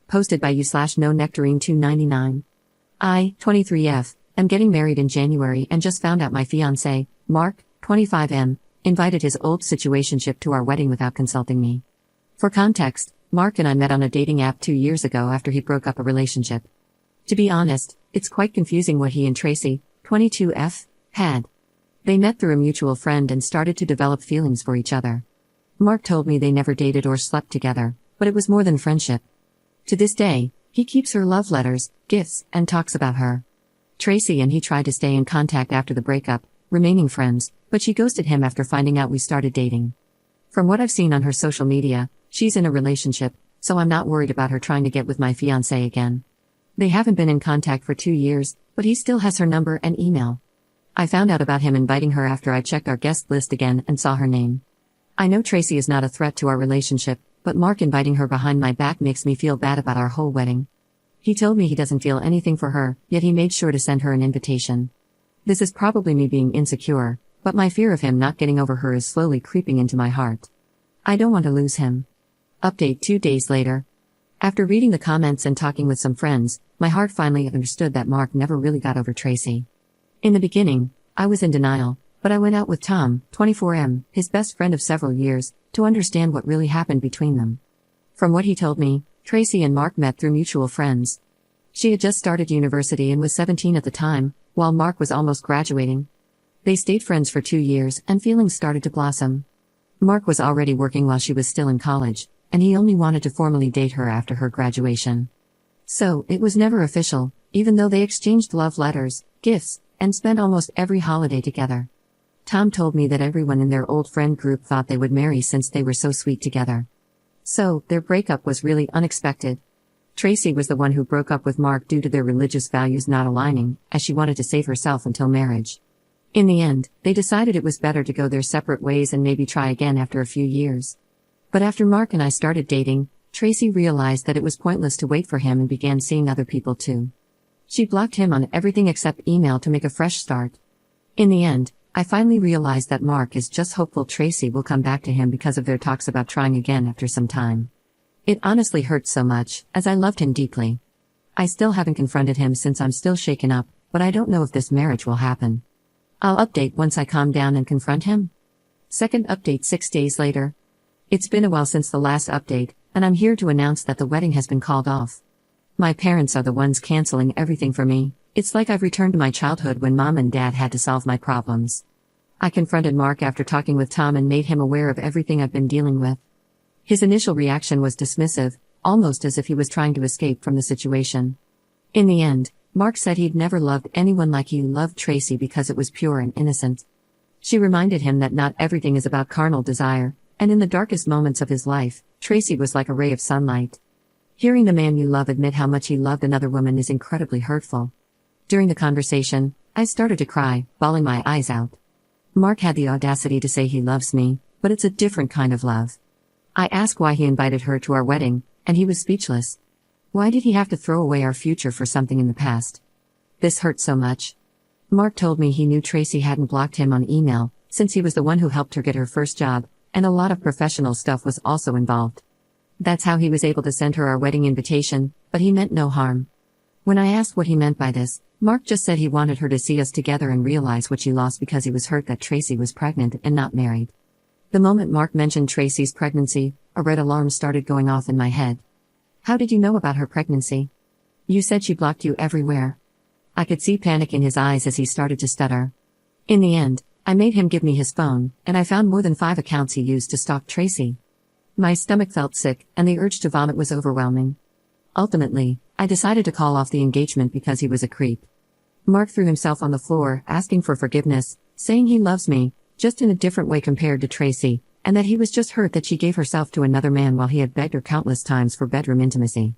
Posted by you/no nectarine 299. I, 23F, am getting married in January and just found out my fiancé, Mark, 25M, invited his old situationship to our wedding without consulting me. For context, Mark and I met on a dating app 2 years ago after he broke up a relationship. To be honest, it's quite confusing what he and Tracy, 22F, had. They met through a mutual friend and started to develop feelings for each other. Mark told me they never dated or slept together, but it was more than friendship. To this day, he keeps her love letters, gifts, and talks about her. Tracy and he tried to stay in contact after the breakup, remaining friends, but she ghosted him after finding out we started dating. From what I've seen on her social media, she's in a relationship, so I'm not worried about her trying to get with my fiancé again. They haven't been in contact for 2 years, but he still has her number and email. I found out about him inviting her after I checked our guest list again and saw her name. I know Tracy is not a threat to our relationship, but Mark inviting her behind my back makes me feel bad about our whole wedding. He told me he doesn't feel anything for her, yet he made sure to send her an invitation. This is probably me being insecure, but my fear of him not getting over her is slowly creeping into my heart. I don't want to lose him. Update 2 days later. After reading the comments and talking with some friends, my heart finally understood that Mark never really got over Tracy. In the beginning, I was in denial, but I went out with Tom, 24M, his best friend of several years, to understand what really happened between them. From what he told me, Tracy and Mark met through mutual friends. She had just started university and was 17 at the time, while Mark was almost graduating. They stayed friends for 2 years and feelings started to blossom. Mark was already working while she was still in college, and he only wanted to formally date her after her graduation. So, it was never official, even though they exchanged love letters, gifts, and spent almost every holiday together. Tom told me that everyone in their old friend group thought they would marry since they were so sweet together. So, their breakup was really unexpected. Tracy was the one who broke up with Mark due to their religious values not aligning, as she wanted to save herself until marriage. In the end, they decided it was better to go their separate ways and maybe try again after a few years. But after Mark and I started dating, Tracy realized that it was pointless to wait for him and began seeing other people too. She blocked him on everything except email to make a fresh start. In the end, I finally realized that Mark is just hopeful Tracy will come back to him because of their talks about trying again after some time. It honestly hurts so much, as I loved him deeply. I still haven't confronted him since I'm still shaken up, but I don't know if this marriage will happen. I'll update once I calm down and confront him. Second update 6 days later. It's been a while since the last update, and I'm here to announce that the wedding has been called off. My parents are the ones canceling everything for me. It's like I've returned to my childhood when mom and dad had to solve my problems. I confronted Mark after talking with Tom and made him aware of everything I've been dealing with. His initial reaction was dismissive, almost as if he was trying to escape from the situation. In the end, Mark said he'd never loved anyone like he loved Tracy because it was pure and innocent. She reminded him that not everything is about carnal desire, and in the darkest moments of his life, Tracy was like a ray of sunlight. Hearing the man you love admit how much he loved another woman is incredibly hurtful. During the conversation, I started to cry, bawling my eyes out. Mark had the audacity to say he loves me, but it's a different kind of love. I asked why he invited her to our wedding, and he was speechless. Why did he have to throw away our future for something in the past? This hurt so much. Mark told me he knew Tracy hadn't blocked him on email, since he was the one who helped her get her first job, and a lot of professional stuff was also involved. That's how he was able to send her our wedding invitation, but he meant no harm. When I asked what he meant by this, Mark just said he wanted her to see us together and realize what she lost because he was hurt that Tracy was pregnant and not married. The moment Mark mentioned Tracy's pregnancy, a red alarm started going off in my head. How did you know about her pregnancy? You said she blocked you everywhere. I could see panic in his eyes as he started to stutter. In the end, I made him give me his phone, and I found more than 5 accounts he used to stalk Tracy. My stomach felt sick, and the urge to vomit was overwhelming. Ultimately, I decided to call off the engagement because he was a creep. Mark threw himself on the floor, asking for forgiveness, saying he loves me, just in a different way compared to Tracy, and that he was just hurt that she gave herself to another man while he had begged her countless times for bedroom intimacy.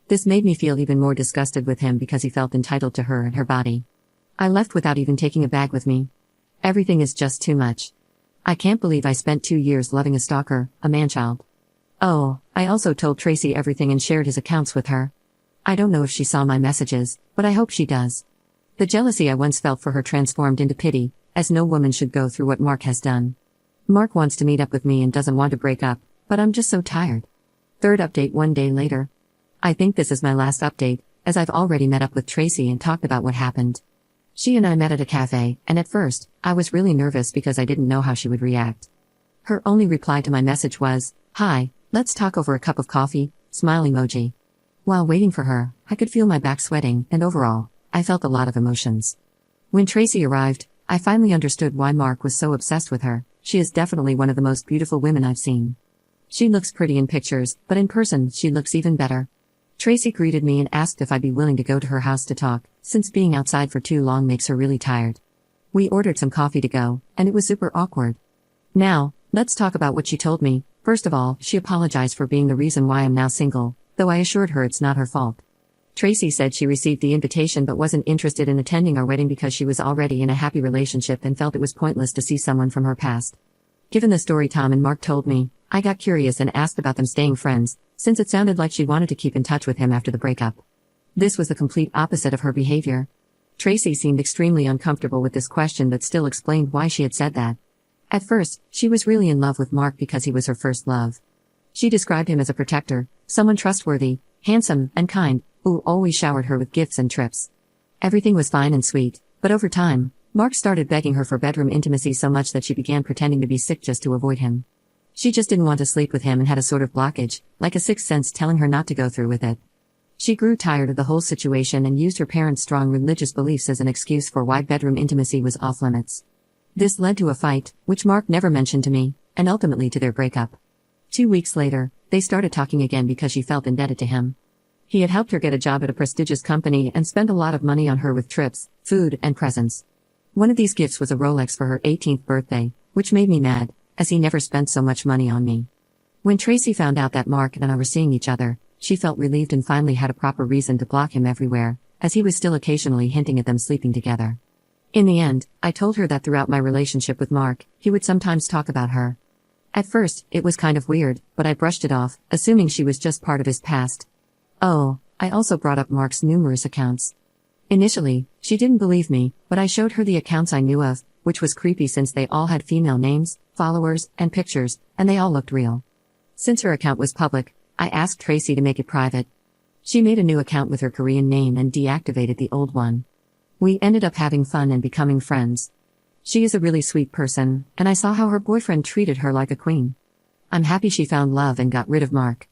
This made me feel even more disgusted with him because he felt entitled to her and her body. I left without even taking a bag with me. Everything is just too much. I can't believe I spent 2 years loving a stalker, a man-child. Oh, I also told Tracy everything and shared his accounts with her. I don't know if she saw my messages, but I hope she does. The jealousy I once felt for her transformed into pity, as no woman should go through what Mark has done. Mark wants to meet up with me and doesn't want to break up, but I'm just so tired. Third update 1 day later. I think this is my last update, as I've already met up with Tracy and talked about what happened. She and I met at a cafe, and at first, I was really nervous because I didn't know how she would react. Her only reply to my message was, "Hi, let's talk over a cup of coffee," smile emoji. While waiting for her, I could feel my back sweating, and overall, I felt a lot of emotions. When Tracy arrived, I finally understood why Mark was so obsessed with her. She is definitely one of the most beautiful women I've seen. She looks pretty in pictures, but in person, she looks even better. Tracy greeted me and asked if I'd be willing to go to her house to talk, since being outside for too long makes her really tired. We ordered some coffee to go, and it was super awkward. Now, let's talk about what she told me. First of all, she apologized for being the reason why I'm now single, though I assured her it's not her fault. Tracy said she received the invitation but wasn't interested in attending our wedding because she was already in a happy relationship and felt it was pointless to see someone from her past. Given the story Tom and Mark told me, I got curious and asked about them staying friends, since it sounded like she wanted to keep in touch with him after the breakup. This was the complete opposite of her behavior. Tracy seemed extremely uncomfortable with this question but still explained why she had said that. At first, she was really in love with Mark because he was her first love. She described him as a protector, someone trustworthy, handsome, and kind, who always showered her with gifts and trips. Everything was fine and sweet, but over time, Mark started begging her for bedroom intimacy so much that she began pretending to be sick just to avoid him. She just didn't want to sleep with him and had a sort of blockage, like a sixth sense telling her not to go through with it. She grew tired of the whole situation and used her parents' strong religious beliefs as an excuse for why bedroom intimacy was off limits. This led to a fight, which Mark never mentioned to me, and ultimately to their breakup. 2 weeks later, they started talking again because she felt indebted to him. He had helped her get a job at a prestigious company and spent a lot of money on her with trips, food, and presents. One of these gifts was a Rolex for her 18th birthday, which made me mad, as he never spent so much money on me. When Tracy found out that Mark and I were seeing each other, she felt relieved and finally had a proper reason to block him everywhere, as he was still occasionally hinting at them sleeping together. In the end, I told her that throughout my relationship with Mark, he would sometimes talk about her. At first, it was kind of weird, but I brushed it off, assuming she was just part of his past. Oh, I also brought up Mark's numerous accounts. Initially, she didn't believe me, but I showed her the accounts I knew of, which was creepy since they all had female names, followers, and pictures, and they all looked real. Since her account was public, I asked Tracy to make it private. She made a new account with her Korean name and deactivated the old one. We ended up having fun and becoming friends. She is a really sweet person, and I saw how her boyfriend treated her like a queen. I'm happy she found love and got rid of Mark.